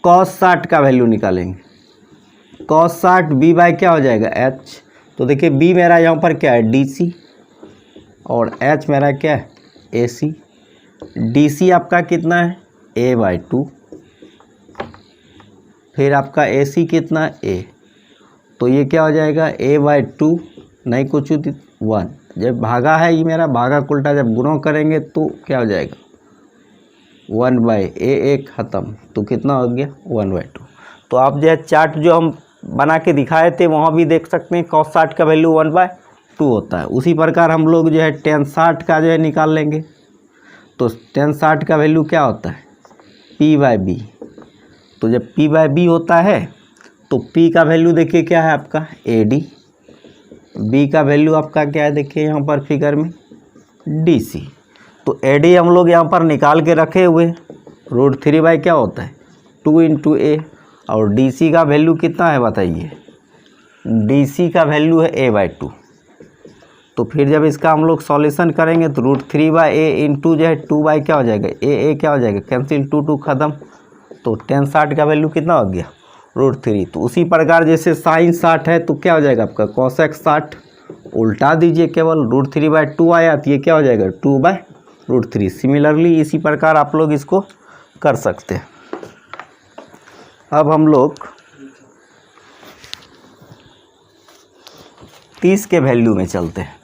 cos 60 का value निकालेंगे। cos 60 b bye क्या हो जाएगा h। तो देखिए b मेरा यहाँ पर क्या है DC और h मेरा क्या है AC। DC आपका कितना है a/2, फिर आपका AC कितना है a। तो ये क्या हो जाएगा a/2 नहीं कुछ 1। जब भागा है ये मेरा भागा उल्टा, जब गुणा करेंगे तो क्या हो जाएगा 1/a ख़त्म। तो कितना हो गया 1/2। तो आप जो है चार्ट जो हम बना के दिखाए थे वहाँ भी देख सकते हैं cos 60 का वैल्यू 1/2 होता है। उसी प्रकार हम लोग जो है tan 60 का जो है निकाल लेंगे। तो tan 60 का वैल्यू क्या होता है p/b। तो जब p/b होता है तो p का वैल्यू देखिए क्या है आपका AD, b का वैल्यू आपका क्या है देखिए यहाँ पर फिगर में DC। तो AD हम लोग यहाँ पर निकाल के रखे हुए, √3 क्या होता है 2 × a। और DC का वैल्यू कितना है बताइए, DC का वैल्यू है a/2। तो फिर जब इसका हम लोग सॉल्यूशन करेंगे तो √3/a इंटू जो है 2 क्या हो जाएगा a क्या हो जाएगा कैंसिल 2 ख़त्म। तो tan 60 का वैल्यू कितना हो गया √3। तो उसी प्रकार जैसे sin 60 है तो क्या हो जाएगा आपका cosec 60, उल्टा दीजिए केवल √3/2 आया तो ये क्या हो जाएगा 2/√3। सिमिलरली इसी प्रकार आप लोग इसको कर सकते हैं। अब हम लोग 30 के वैल्यू में चलते हैं।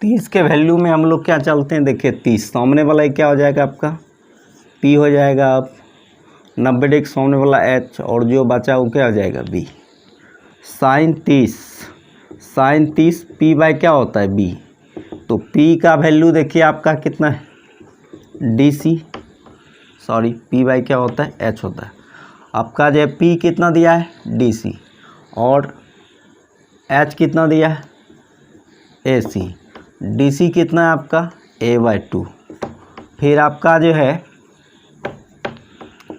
तीस के वैल्यू में हम लोग क्या चलते हैं देखिए 30 सामने वाला क्या हो जाएगा आपका P हो जाएगा। अब 90 डिग्री सामने वाला H और जो बचा वो क्या हो जाएगा B। sin 30 P/, क्या होता है B। तो P का वैल्यू देखिए आपका कितना है DC, सॉरी P/, क्या होता है H होता है। आपका जो है P कितना दिया है DC और H कितना दिया है AC। DC कितना है आपका a/2। फिर आपका जो है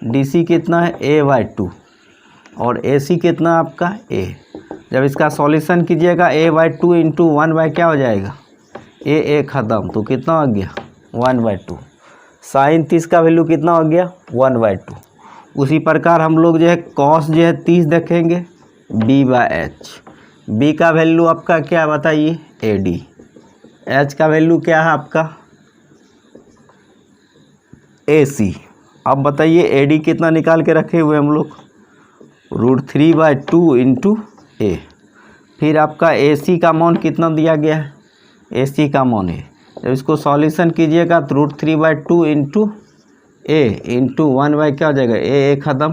DC कितना है a/2 और AC कितना है आपका a। जब इसका सॉल्यूशन कीजिएगा a/2 इंटू 1/ क्या हो जाएगा a ख़त्म। तो कितना हो गया 1/2। sin 30 का वैल्यू कितना हो गया 1/2। उसी प्रकार हम लोग जो है cos जो है 30 देखेंगे b/h। b का वैल्यू आपका क्या बताइए AD। H का वैल्यू क्या है आपका AC। अब बताइए AD कितना निकाल के रखे हुए हम लोग √3/2 इंटू A। फिर आपका AC का मान कितना दिया गया है AC का मान है। जब इसको सॉल्यूशन कीजिएगा तो √3/2 इंटू A इंटू 1/ क्या हो जाएगा a ख़त्म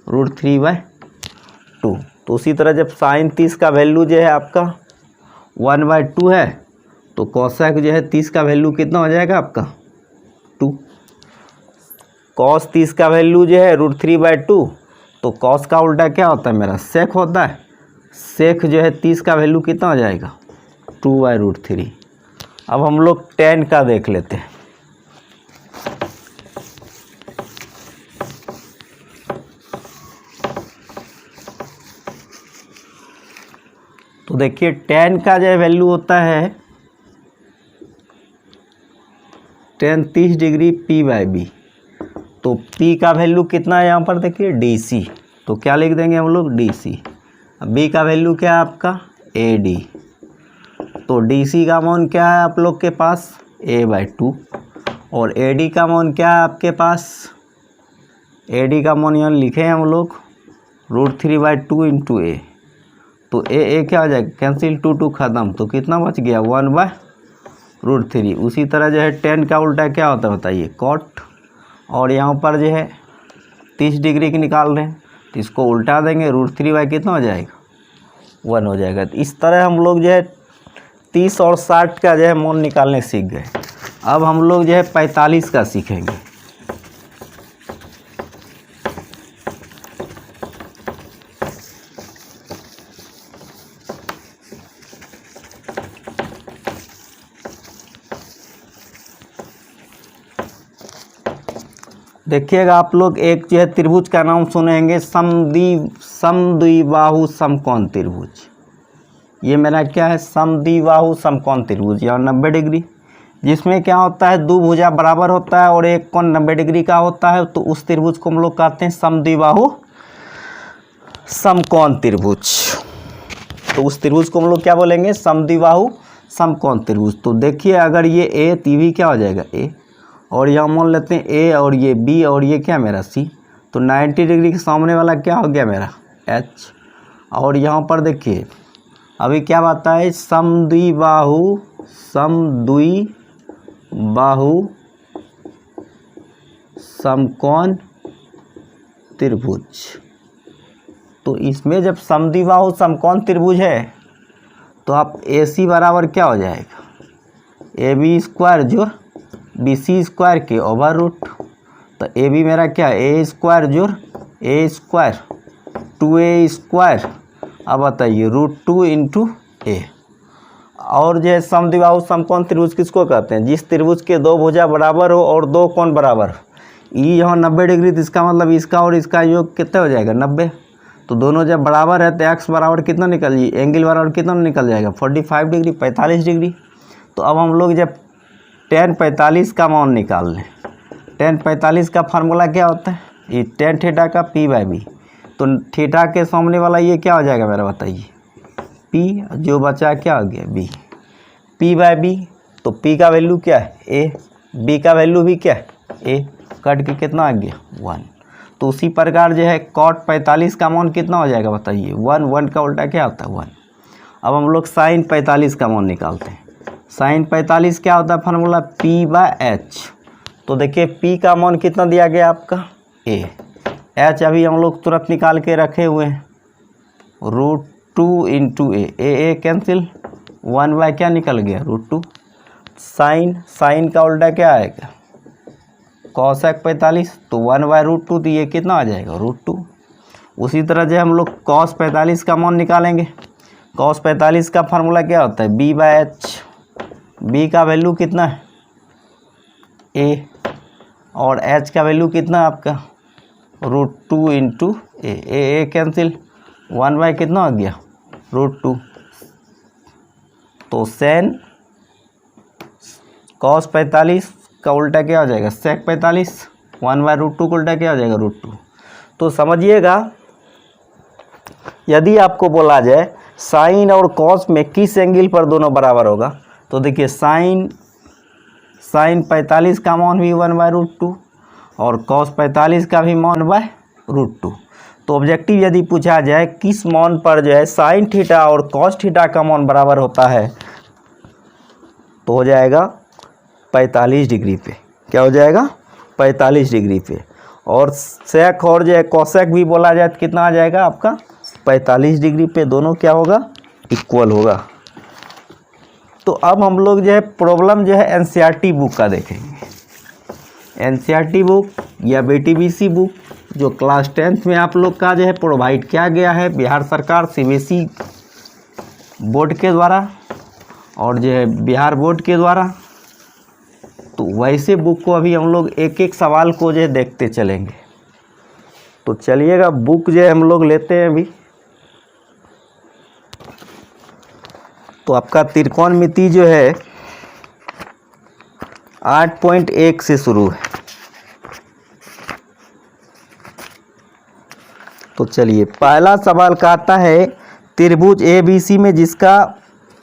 √3/2। तो उसी तरह जब sin 30 का वैल्यू जो है आपका 1/2 है तो cosec जो है 30 का वैल्यू कितना हो जाएगा आपका 2। cos 30 का वैल्यू जो है √3/2। तो cos का उल्टा क्या होता है मेरा sec होता है। sec जो है 30 का वैल्यू कितना हो जाएगा 2/√3। अब हम लोग tan का देख लेते हैं। तो देखिए tan का जो वैल्यू होता है tan 30 डिग्री P/B। तो P का वैल्यू कितना है यहाँ पर देखिए DC। तो क्या लिख देंगे हम लोग DC। B का वैल्यू क्या है आपका AD। तो DC का मान क्या है आप लोग के पास a/2 और AD का मान क्या है आपके पास AD का मान यहाँ लिखे हैं हम लोग √3/2 इंटू A। तो a क्या हो जाएगा कैंसिल 2 ख़त्म। तो कितना बच गया 1/√3। उसी तरह जो है tan का उल्टा क्या होता है बताइए cot। और यहाँ पर जो है 30 डिग्री की निकाल रहे हैं तो इसको उल्टा देंगे √3/ कितना हो जाएगा 1 हो जाएगा। तो इस तरह हम लोग जो है 30 और 60 का जो है मान निकालने सीख गए। अब हम लोग जो है 45 का सीखेंगे। देखिएगा आप लोग, एक जो है त्रिभुज का नाम सुनेंगे, समद्विबाहु समकोण त्रिभुज। ये मेरा क्या है, समद्विबाहु समकोण त्रिभुज या 90 डिग्री, जिसमें क्या होता है, दो भुजा बराबर होता है और एक कोण 90 डिग्री का होता है। तो उस त्रिभुज को हम लोग कहते हैं समद्विबाहु समकोण त्रिभुज। तो उस त्रिभुज को हम लोग क्या बोलेंगे, समद्विबाहु समकोण त्रिभुज। तो देखिए अगर ये ए, तो भी क्या हो जाएगा ए, और यहाँ मान लेते हैं ए और ये बी और ये क्या मेरा सी। तो 90 डिग्री के सामने वाला क्या हो गया मेरा एच। और यहाँ पर देखिए अभी क्या बात है, समद्विबाहु समकोण त्रिभुज। तो इसमें जब समद्विबाहु समकोण त्रिभुज है तो आप ए सी बराबर क्या हो जाएगा, ए बी स्क्वायर जोड़ बी सी स्क्वायर के ओवर रूट। तो ए बी मेरा क्या है, ए स्क्वायर जोड़ ए स्क्वायर 2a स्क्वायर। अब बताइए √2 इंटू ए। और जो है समद्विबाहु समकोण त्रिभुज किसको कहते हैं, जिस त्रिभुज के दो भुजा बराबर हो और दो कोण बराबर। ई यहाँ 90 डिग्री, तो इसका मतलब इसका और इसका योग कितना हो जाएगा 90। तो दोनों जब बराबर है तो एक्स बराबर कितना निकल जाए, एंगल बराबर कितना निकल जाएगा 45 डिग्री, 45 डिग्री। तो अब हम लोग जब tan 45 का मान निकाल लें, tan 45 का फार्मूला क्या होता है, ये tan थीटा का p/b। तो थीटा के सामने वाला ये क्या हो जाएगा मेरा, बताइए p, जो बचा क्या हो गया b, p/b। तो p का वैल्यू क्या है a, b का वैल्यू भी क्या है a, कट के कितना आ गया 1। तो उसी प्रकार जो है cot 45 का मान कितना हो जाएगा, बताइए 1 का उल्टा क्या होता है 1। अब हम लोग sin 45 का मान निकालते हैं। sin 45 क्या होता है फार्मूला, p/h। तो देखिए p का मान कितना दिया गया आपका a, h अभी हम लोग तुरंत निकाल के रखे हुए हैं, √2 इंटू ए कैंसिल, 1 क्या निकल गया √2। साइन का उल्टा क्या आएगा cosec 45, तो 1/√2, तो ये कितना आ जाएगा √2। उसी तरह जो हम लोग cos 45 का मान निकालेंगे। cos 45 का फार्मूला क्या होता है b/h। b का वैल्यू कितना है a, और h का वैल्यू कितना है आपका √2 इंटू ए कैंसिल, 1 कितना हो गया √2। तो सेन cos 45 का उल्टा क्या हो जाएगा sec 45, 1/√2 का उल्टा क्या हो जाएगा √2। तो समझिएगा, यदि आपको बोला जाए साइन और कॉस में किस एंगल पर दोनों बराबर होगा, तो देखिए साइन 45 का मान भी 1/√2 और cos 45 का भी मान √2। तो ऑब्जेक्टिव यदि पूछा जाए किस मान पर जो है साइन थीटा और cos थीटा का मान बराबर होता है, तो हो जाएगा 45 डिग्री पे। क्या हो जाएगा 45 डिग्री पे। और सेक और जो है कॉसेक भी बोला जाए तो कितना आ जाएगा आपका 45 डिग्री पे, दोनों क्या होगा इक्वल होगा। तो अब हम लोग जो है प्रॉब्लम जो है एनसीईआरटी बुक का देखेंगे। एनसीईआरटी बुक या बीटीबीसी बुक जो क्लास 10th में आप लोग का जो है प्रोवाइड किया गया है बिहार सरकार सीबीएसई बोर्ड के द्वारा और जो है बिहार बोर्ड के द्वारा। तो वैसे बुक को अभी हम लोग एक एक सवाल को जो है देखते चलेंगे। तो चलिएगा बुक जो है हम लोग लेते हैं अभी। तो आपका त्रिकोणमिति जो है 8.1 से शुरू है। तो चलिए पहला सवाल कहता है त्रिभुज ABC में जिसका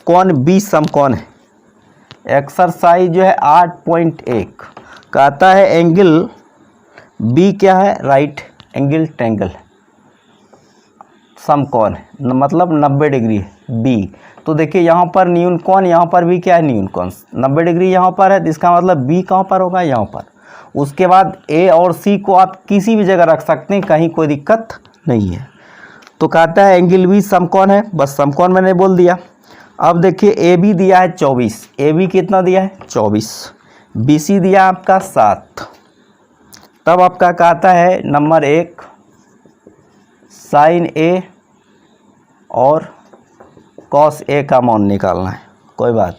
कोण B समकोण है। एक्सरसाइज जो है 8.1 कहता है एंगल B क्या है, राइट एंगल ट्रायंगल समकोण है, मतलब 90 डिग्री है B। तो देखिए यहाँ पर न्यून कोण, यहाँ पर भी क्या है न्यून कोण, 90 डिग्री यहाँ पर है, तो इसका मतलब B कहाँ पर होगा यहाँ पर। उसके बाद A और C को आप किसी भी जगह रख सकते हैं, कहीं कोई दिक्कत नहीं है। तो कहता है एंगल B समकोण है, बस समकोण मैंने बोल दिया। अब देखिए AB दिया है 24, AB कितना दिया है 24, BC दिया आपका 7। तब आपका कहता है नंबर 1 साइन A और कॉस A का मान निकालना है। कोई बात,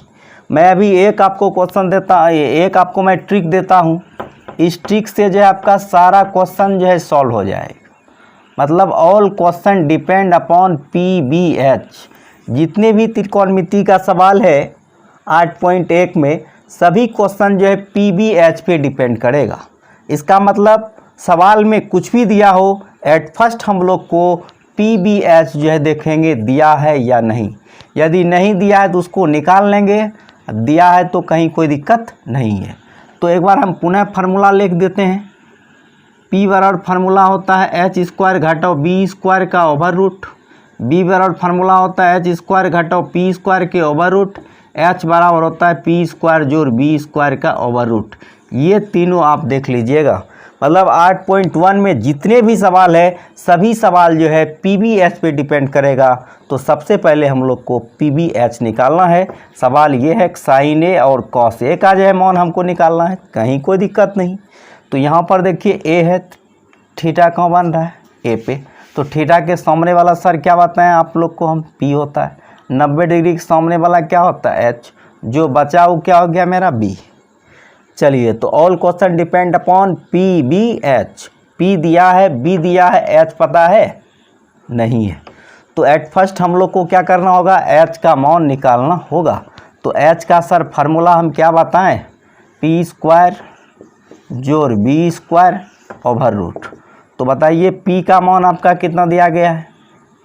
मैं अभी एक आपको क्वेश्चन देता, एक आपको मैं ट्रिक देता हूँ, इस ट्रिक से जो है आपका सारा क्वेश्चन जो है सॉल्व हो जाएगा। मतलब all question depend upon PBH। जितने भी त्रिकोणमिति का सवाल है 8.1 में, सभी क्वेश्चन जो है PBH पे डिपेंड करेगा। इसका मतलब सवाल में कुछ भी दिया हो, एट फर्स्ट हम लोग को PBH जो है देखेंगे दिया है या नहीं। यदि नहीं दिया है तो उसको निकाल लेंगे, दिया है तो कहीं कोई दिक्कत नहीं है। तो एक बार हम पुनः फार्मूला लिख देते हैं। P बराबर फार्मूला होता है H स्क्वायर घटाओ B स्क्वायर का ओवर रूट। B बराबर फार्मूला होता है H स्क्वायर घटाओ P स्क्वायर के ओवर रूट। H बराबर होता है P स्क्वायर जोड़ B स्क्वायर का ओवर रूट। ये तीनों आप देख लीजिएगा। मतलब 8.1 में जितने भी सवाल है सभी सवाल जो है PBH पे डिपेंड करेगा। तो सबसे पहले हम लोग को PBH निकालना है। सवाल ये है साइन ए और कॉस ए का जो है मान हमको निकालना है, कहीं कोई दिक्कत नहीं। तो यहाँ पर देखिए ए है, थीटा कहाँ बन रहा है ए पे, तो थीटा के सामने वाला सर क्या बताएं आप लोग को हम P होता है। 90 डिग्री के सामने वाला क्या होता है H, जो बचा वो क्या हो गया मेरा B। चलिए तो all question depend upon PBH। P दिया है, B दिया है, H पता है नहीं है। तो एट फर्स्ट हम लोग को क्या करना होगा, H का मान निकालना होगा। तो H का सर फार्मूला हम क्या बताएं, P स्क्वायर जोड़ B स्क्वायर ओवर रूट। तो बताइए P का मान आपका कितना दिया गया है,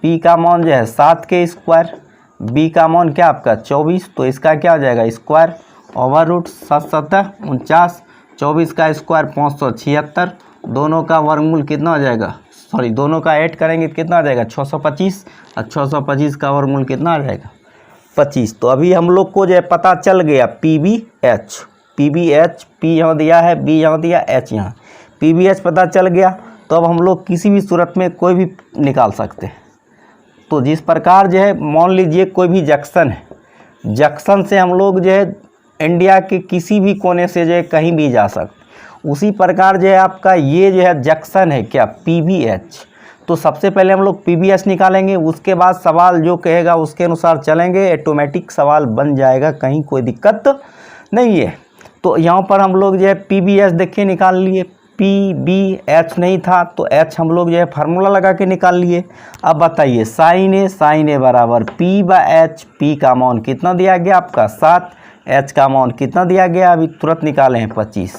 P का मान जो है 7 के स्क्वायर, B का मान क्या आपका 24, तो इसका क्या हो जाएगा स्क्वायर ओवर रूट 7 7 49, 24 का स्क्वायर 576, दोनों का वर्गमूल कितना हो जाएगा, सॉरी दोनों का ऐड करेंगे तो कितना आ जाएगा 625, और 625 का वर्गमूल कितना आ जाएगा 25। तो अभी हम लोग को जो है पता चल गया PBH। P यहाँ दिया है, B यहाँ दिया, H यहाँ, PBH पता चल गया। तो अब हम लोग किसी भी सूरत में कोई भी निकाल सकते हैं। तो जिस प्रकार जो है मान लीजिए कोई भी जंक्शन है, जंक्शन से हम लोग जो है इंडिया के किसी भी कोने से जो है कहीं भी जा सकते, उसी प्रकार जो है आपका ये जो है जंक्शन है क्या PBH। तो सबसे पहले हम लोग PBH निकालेंगे, उसके बाद सवाल जो कहेगा उसके अनुसार चलेंगे, ऑटोमेटिक सवाल बन जाएगा, कहीं कोई दिक्कत नहीं है। तो यहाँ पर हम लोग जो है PBH देखिए निकाल लिए, PBH नहीं था तो H हम लोग जो है फार्मूला लगा के निकाल लिए। अब बताइए साइन ए बराबर P/H। P का मान कितना दिया गया आपका 7, H का मान कितना दिया गया अभी तुरंत निकाले हैं 25,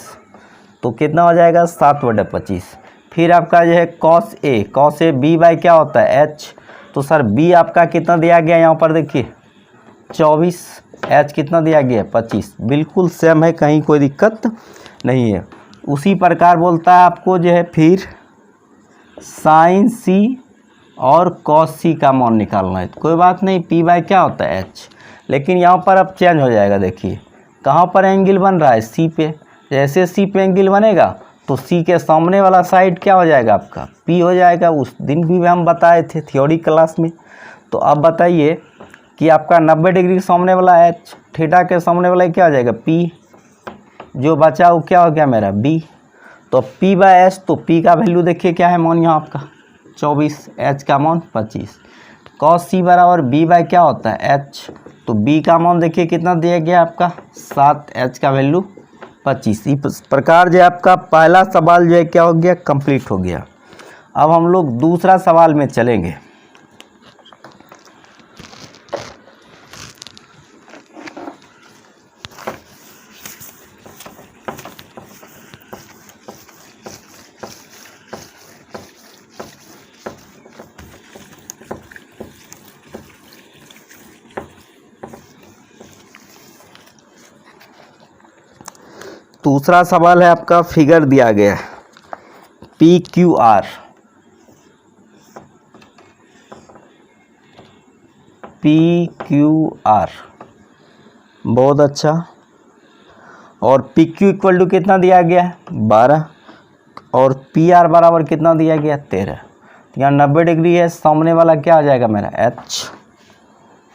तो कितना हो जाएगा 7/25। फिर आपका जो है कॉस ए B बाई क्या होता है H, तो सर B आपका कितना दिया गया यहाँ पर देखिए 24, H कितना दिया गया 25, बिल्कुल सेम है, कहीं कोई दिक्कत नहीं है। उसी प्रकार बोलता है आपको जो है फिर साइन C और कॉस C का मान निकालना है। तो कोई बात नहीं, P बाई क्या होता है H, लेकिन यहाँ पर अब चेंज हो जाएगा। देखिए कहाँ पर एंगल बन रहा है C पे, जैसे C पे एंगल बनेगा तो C के सामने वाला साइड क्या हो जाएगा आपका P हो जाएगा। उस दिन भी हम बताए थे थ्योरी क्लास में। तो अब बताइए कि आपका 90 डिग्री के सामने वाला H, थीटा के सामने वाला क्या हो जाएगा P, जो बचा वो क्या हो गया मेरा B। तो P/H, तो P का वैल्यू देखिए क्या है मान यहाँ आपका 24, H का मान 25। कॉस C बराबर B बाई क्या होता है H, तो B का मान देखिए कितना दिया गया आपका 7, H का वैल्यू 25। इस प्रकार जो आपका पहला सवाल जो है क्या हो गया कंप्लीट हो गया। अब हम लोग दूसरा सवाल में चलेंगे। दूसरा सवाल है आपका, फिगर दिया गया है PQR, बहुत अच्छा। और PQ इक्वल टू कितना दिया गया है 12, और PR बराबर कितना दिया गया 13। यहाँ 90 डिग्री है, सामने वाला क्या आ जाएगा मेरा H,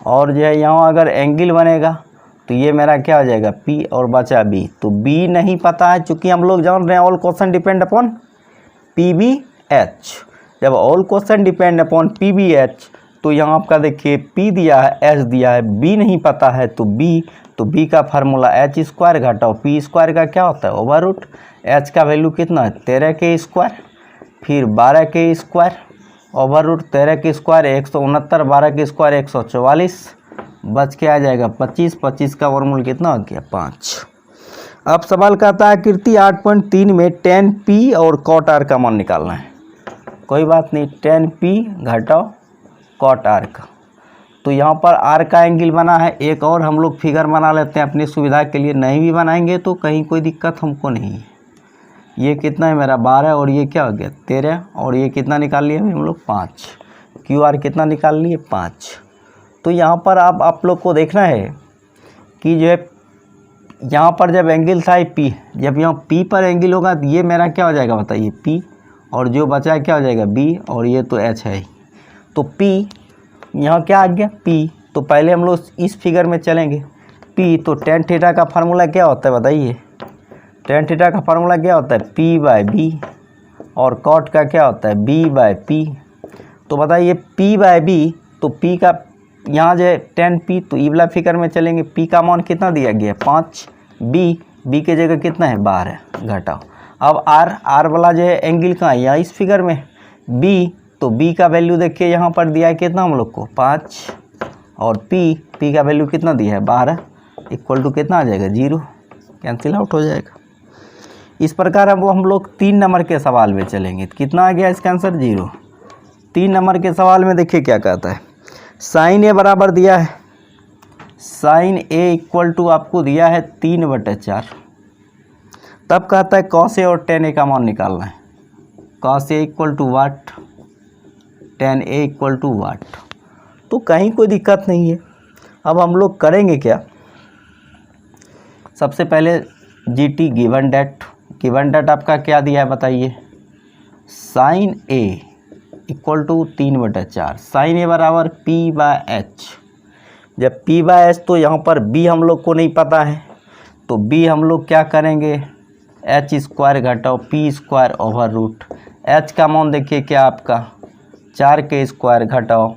और जो है यहाँ अगर एंगल बनेगा तो ये मेरा क्या हो जाएगा P और बचा B। तो B नहीं पता है, चूँकि हम लोग जान रहे हैं all question depend upon PBH। जब all question depend upon PBH तो यहाँ आपका देखिए P दिया है, H दिया है, B नहीं पता है तो B का फार्मूला H स्क्वायर घटाओ P स्क्वायर का क्या होता है ओवर रूट। एच का वैल्यू कितना है 13 के स्क्वायर, फिर 12 के स्क्वायर ओवर रूट 13 के स्क्वायर 169, 12 के स्क्वायर 144, बच के आ जाएगा 25, 25 का वर्गमूल कितना हो गया 5। अब सवाल कहता है कृति 8.3 में tan p और cot r का मान निकालना है। कोई बात नहीं, tan p घटाओ cot r का, तो यहाँ पर r का एंगल बना है। एक और हम लोग फिगर बना लेते हैं अपनी सुविधा के लिए, नहीं भी बनाएंगे तो कहीं कोई दिक्कत हमको नहीं है। ये कितना है मेरा 12 और ये क्या हो गया 13, और ये कितना निकाल लिए हम लोग 5, क्यू आर कितना निकाल लिए 5। तो यहाँ पर आप लोग को देखना है कि जो है यहाँ पर जब एंगल था पी, जब यहाँ पी पर एंगल होगा तो ये मेरा क्या हो जाएगा बताइए पी, और जो बचा है क्या हो जाएगा बी, और ये तो एच है। तो पी यहाँ क्या आ गया पी, तो पहले हम लोग इस फिगर में चलेंगे। पी तो टेन थीटा का फार्मूला क्या होता है बताइए, टेन थीटा का फार्मूला क्या होता है पी बाय बी, और कॉट का क्या होता है बी बाय पी। तो बताइए पी बाय बी, तो पी का यहाँ जो है टेन पी, तो ई वाला फिगर में चलेंगे। पी का मान कितना दिया गया 5, बी के जगह कितना है 12 घटाओ। अब आर वाला जो है एंगल कहाँ है यहाँ इस फिगर में बी, तो बी का वैल्यू देखिए यहाँ पर दिया है कितना हम लोग को 5, और पी का वैल्यू कितना दिया है 12, इक्वल टू कितना आ जाएगा 0, कैंसिल आउट हो जाएगा। इस प्रकार अब हम लोग 3 नंबर के सवाल में चलेंगे। कितना आ गया इसका आंसर 0। 3 नंबर के सवाल में देखिए क्या कहता है, साइन ए बराबर दिया है, साइन ए इक्वल टू आपको दिया है 3/4। तब कहता है कॉस ए और टेन ए का मान निकालना है। Cos A equal to what, tan A equal to what, तो कहीं कोई दिक्कत नहीं है। अब हम लोग करेंगे क्या, सबसे पहले जी टी गिवन डेट आपका क्या दिया है बताइए, sine A equal to 3/4, sine A बराबर पी बाय एच। जब पी बाय एच, तो यहाँ पर बी हम लोग को नहीं पता है, तो बी हम लोग क्या करेंगे एच स्क्वायर घटाओ P square over root. H का मान देखिए क्या आपका 4 के स्क्वायर घटाओ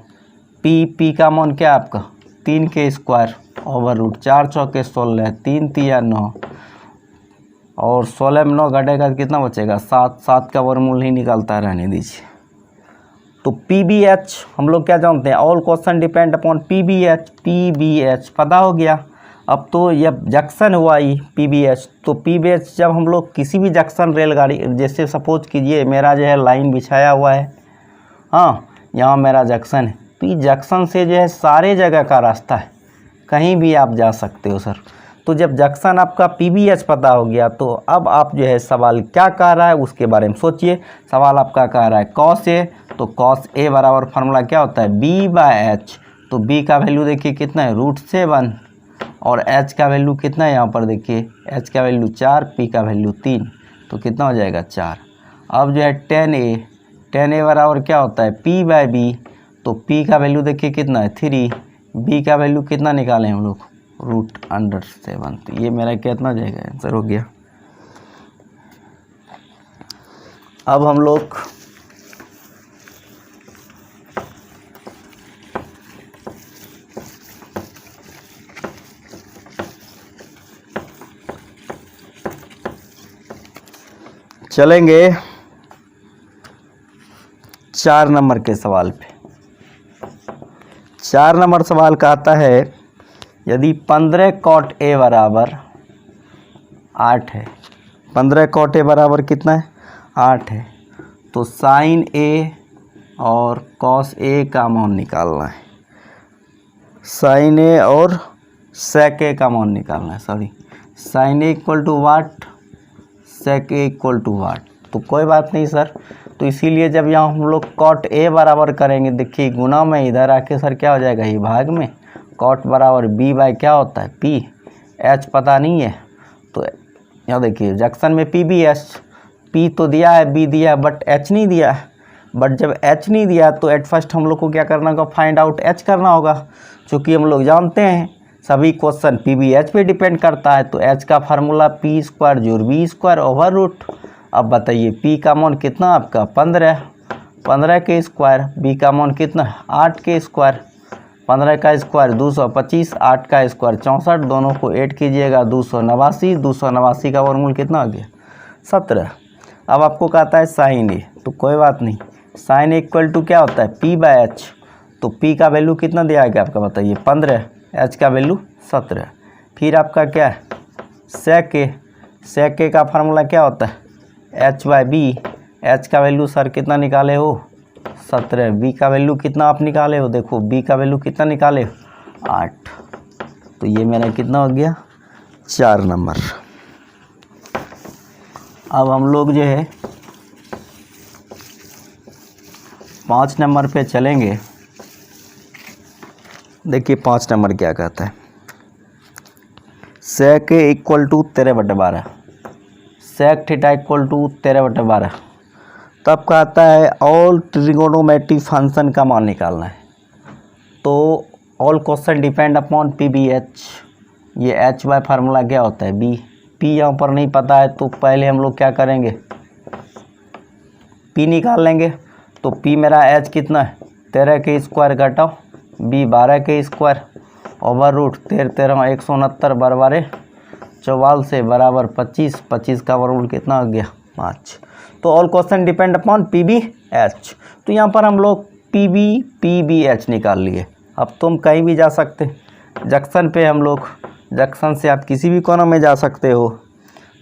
पी का मान क्या आपका 3 के स्क्वायर ओवर रूट, 4 चौके 16, 3 तिया 9, और 16 में 9 घटेगा तो कितना बचेगा 7, 7 का वर्गमूल नहीं निकलता है, रहने दीजिए। तो पी बी एच हम लोग क्या जानते हैं, all question depend upon P B H पता हो गया। अब तो ये जंक्शन हुआ ही पी बी एच, तो पी बी एच जब हम लोग किसी भी जंक्शन रेलगाड़ी, जैसे सपोज कीजिए मेरा जो है लाइन बिछाया हुआ है, हाँ यहाँ मेरा जंक्शन है, तो ये जंक्शन से जो है सारे जगह का रास्ता है, कहीं भी आप जा सकते हो सर। तो जब जंक्शन आपका पीबीएच पता हो गया, तो अब आप जो है सवाल क्या कह रहा है उसके बारे में सोचिए। सवाल आपका कह रहा है कॉस ए, तो कॉस ए बराबर फार्मूला क्या होता है बी बाय एच। तो बी का वैल्यू देखिए कितना है √7, और एच का वैल्यू कितना है यहाँ पर देखिए, एच का वैल्यू 4, पी का वैल्यू 3, तो कितना हो जाएगा 4। अब जो है टेन ए बराबर क्या होता है पी बाय बी, तो पी का वैल्यू देखिए कितना है 3, बी का वैल्यू कितना निकालें हम लोग √7। तो ये मेरा कितना जाएगा आंसर हो गया। अब हम लोग चलेंगे 4 नंबर के सवाल पे। 4 नंबर सवाल कहता है यदि 15 cot A बराबर 8 है, 15 cot A बराबर कितना है 8 है, तो साइन A और cos A का मान निकालना है। साइन A और sec A का मान निकालना है, sorry sine A equal to what, sec A equal to what. तो कोई बात नहीं सर, तो इसीलिए जब यहाँ हम लोग cot A बराबर करेंगे, देखिए गुना में इधर आके सर क्या हो जाएगा ये भाग में, cot बराबर b बाय क्या होता है p, h पता नहीं है, तो यहाँ देखिए जंक्शन में p b h, p तो दिया है b दिया है बट h नहीं दिया है। बट जब h नहीं दिया तो एट फर्स्ट हम लोग को क्या करना होगा, फाइंड आउट h करना होगा, क्योंकि हम लोग जानते हैं सभी क्वेश्चन पी बी एच पे डिपेंड करता है। तो h का फार्मूला p स्क्वायर जोड़ b स्क्वायर ओवर रूट। अब बताइए p का मान कितना आपका 15 के स्क्वायर, b का मान कितना 8 के स्क्वायर, 15 का स्क्वायर 225, 8 का स्क्वायर 64, दोनों को ऐड कीजिएगा 289, 289 का वर्गमूल कितना आ गया 17। अब आपको कहता है साइन ए, तो कोई बात नहीं, साइन इक्वल टू क्या होता है पी बाय एच। तो पी का वैल्यू कितना दिया गया आपका बताइए 15, एच का वैल्यू 17। फिर आपका क्या है सेक ए, सेक ए का फार्मूला क्या होता है एच बाय बी। एच का वैल्यू सर कितना निकाले हो 17, बी का वैल्यू कितना आप निकाले हो, देखो बी का वैल्यू कितना निकाले हो 8। तो ये मेरा कितना हो गया 4 नंबर। अब हम लोग जो है 5 नंबर पे चलेंगे। देखिए 5 नंबर क्या कहता है, sec A equal to 13/12, sec theta equal to 13/12। तब कहता है ऑल ट्रिगोनोमेट्रिक फंक्शन का मान निकालना है। तो all question depend upon P B H. ये एच बाय फार्मूला क्या होता है बी, पी यहाँ पर नहीं पता है तो पहले हम लोग क्या करेंगे पी निकाल लेंगे। तो पी मेरा एच कितना है 13 के स्क्वायर घटाओ बी 12 के स्क्वायर ओवर रूट 13 169 बराबर 44 से बराबर 25, 25 का वर्गमूल कितना हो गया 5। तो all question depend upon P B H. तो यहाँ पर हम लोग पी बी एच निकाल लिए। अब तुम कहीं भी जा सकते, जंक्शन पे हम लोग, जंक्शन से आप किसी भी कोना में जा सकते हो।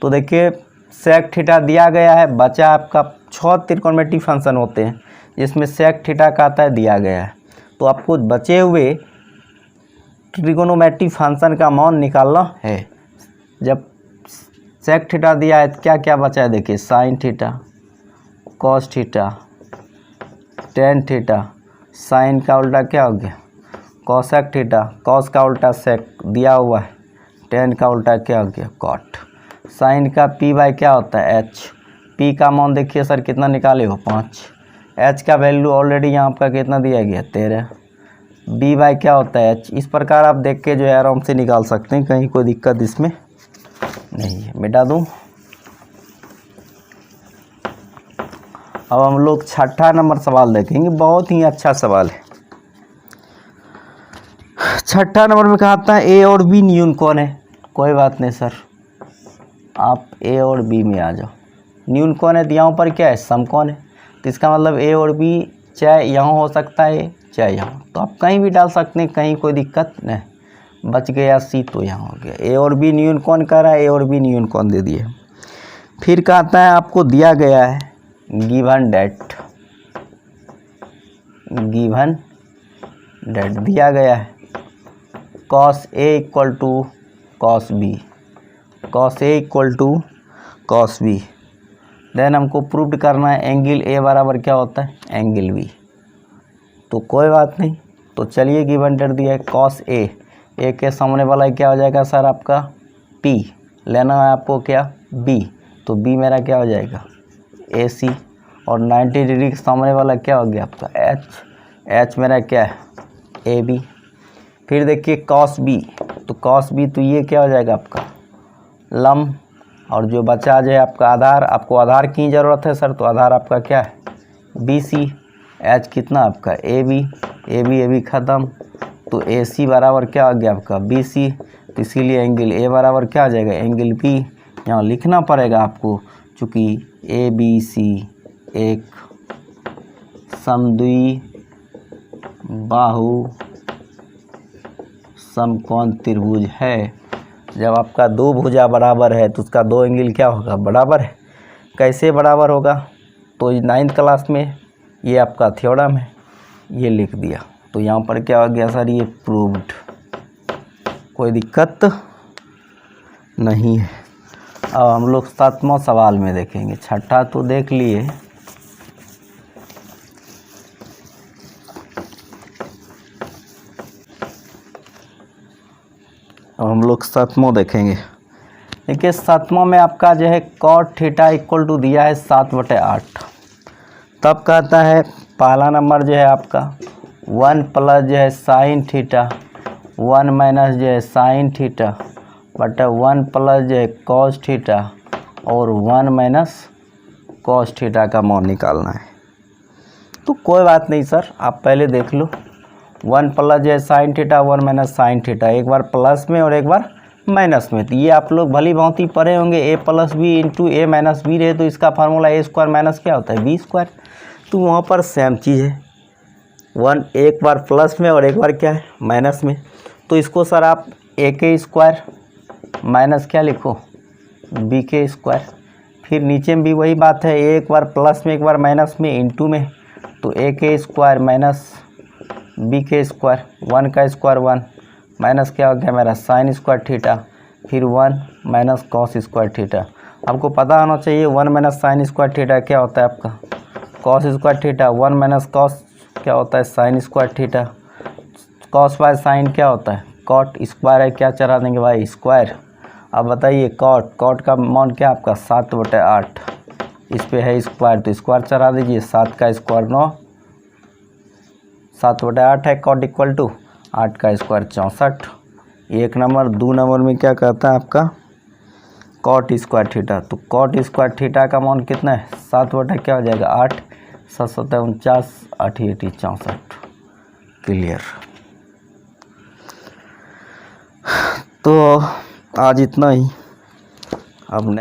तो देखिए सेक थीटा दिया गया है, बचा आपका 6 त्रिकोणमितीय फंक्शन होते हैं जिसमें सेक थीटा का आता है दिया गया है। तो आपको बचे हुए ट्रिगोनोमेट्रिक फंक्शन का मान निकालना है। जब सेक थीटा दिया है क्या क्या बचा है देखिए sine theta, cos theta, tan theta, sine का उल्टा क्या हो गया कॉसेक थीटा, कॉस का उल्टा सेक दिया हुआ है, टेन का उल्टा क्या हो गया कॉट, साइन का पी बाय क्या होता है एच। पी का मान देखिए सर कितना निकाले हो 5, एच का वैल्यू ऑलरेडी यहाँ पर कितना दिया गया 13, बी बाय क्या होता है एच। इस प्रकार आप देख के जो है आराम से निकाल सकते हैं, कहीं कोई दिक्कत इसमें नहीं है। मिटा दूँ। अब हम लोग 6ठा नंबर सवाल देखेंगे, बहुत ही अच्छा सवाल है। 6ठा नंबर में कहता है ए और बी न्यून कौन है। कोई बात नहीं सर, आप ए और बी में आ जाओ। न्यून कौन है तो यहाँ पर क्या है सम कौन है, तो इसका मतलब ए और बी चाहे यहाँ हो सकता है चाहे यहाँ, तो आप कहीं भी डाल सकते हैं, कहीं कोई दिक्कत नहीं। बच गया सी तो यहाँ हो गया। ए और बी न्यून कौन कर रहा है, ए और बी न्यून कौन दे दिए। फिर कहता है आपको दिया गया है गिवन डेट, गिवन डेट दिया गया है cos A equal to cos B, cos A equal to cos B. Then हमको प्रूव करना है एंगल ए बराबर क्या होता है एंगल बी। तो कोई बात नहीं, तो चलिए गिवन डेट दिया है कॉस ए, ए के सामने वाला क्या हो जाएगा सर आपका पी, लेना है आपको क्या बी, तो बी मेरा क्या हो जाएगा ए सी, और 90 डिग्री के सामने वाला क्या हो गया आपका एच, एच मेरा क्या है ए बी। फिर देखिए कॉस बी, तो कॉस बी तो ये क्या हो जाएगा आपका लम, और जो बचा जो है आपका आधार, आपको आधार की ज़रूरत है सर, तो आधार आपका क्या है बी सी, एच कितना आपका ए बी ख़त्म, तो ए सी बराबर क्या हो गया आपका बी सी। तो इसीलिए एंगल ए बराबर क्या हो जाएगा एंगल बी। यहाँ लिखना पड़ेगा आपको, चूँकि ए बी सी एक समद्वि बाहु समकोण त्रिभुज है। जब आपका दो भुजा बराबर है तो उसका दो एंगल क्या होगा बराबर है। कैसे बराबर होगा, तो 9th क्लास में ये आपका थ्योरम है, ये लिख दिया। तो यहाँ पर क्या हो गया सर ये प्रूव्ड, कोई दिक्कत नहीं है। अब हम लोग 7वां सवाल में देखेंगे, 6ठा तो देख लिए। अब हम लोग 7वां देखेंगे। देखिए 7वां में आपका जो है कॉट थीटा इक्वल टू दिया है 7/8। तब कहता है पहला नंबर जो है आपका 1 प्लस जो है साइन थीटा, 1 माइनस जो है साइन थीटा बटा 1 प्लस जो है कॉस थीटा, और 1 माइनस कॉस थीटा का मान निकालना है। तो कोई बात नहीं सर, आप पहले देख लो 1 प्लस जो है sine theta, 1 minus sine theta, एक बार प्लस में और एक बार माइनस में। तो ये आप लोग भली भांति पढ़े होंगे, ए प्लस बी इंटू ए माइनस बी रहे तो इसका फार्मूला ए स्क्वायर माइनस क्या होता है बी स्क्वायर। तो वहाँ पर सेम चीज़ है, वन एक बार प्लस में और एक बार क्या है माइनस में। तो इसको सर आप ए के स्क्वायर माइनस क्या लिखो बी के स्क्वायर। फिर नीचे में भी वही बात है, एक बार प्लस में एक बार माइनस में इंटू में, तो ए के स्क्वायर माइनस बी के स्क्वायर, वन का स्क्वायर वन माइनस क्या हो गया मेरा साइन स्क्वायर थीटा, फिर one minus cos square theta. आपको पता होना चाहिए one minus sine square theta क्या होता है आपका cos square theta, one minus cos क्या होता है sine square theta, cos by sine क्या होता है कॉट स्क्वायर है, क्या चढ़ा देंगे भाई स्क्वायर। अब बताइए कॉट का मान क्या आपका 7/8, इस पे है स्क्वायर तो स्क्वायर चढ़ा दीजिए, 7 का स्क्वायर 9, 7/8 है कॉट इक्वल टू 8 का स्क्वायर 64। एक नंबर। 2 नंबर में क्या कहता है आपका कॉट स्क्वायर थीटा, तो कॉट स्क्वायर थीटा का मान कितना है 7 क्या हो जाएगा 8, 7 7 49, 8 8 64। क्लियर। तो आज इतना ही। अब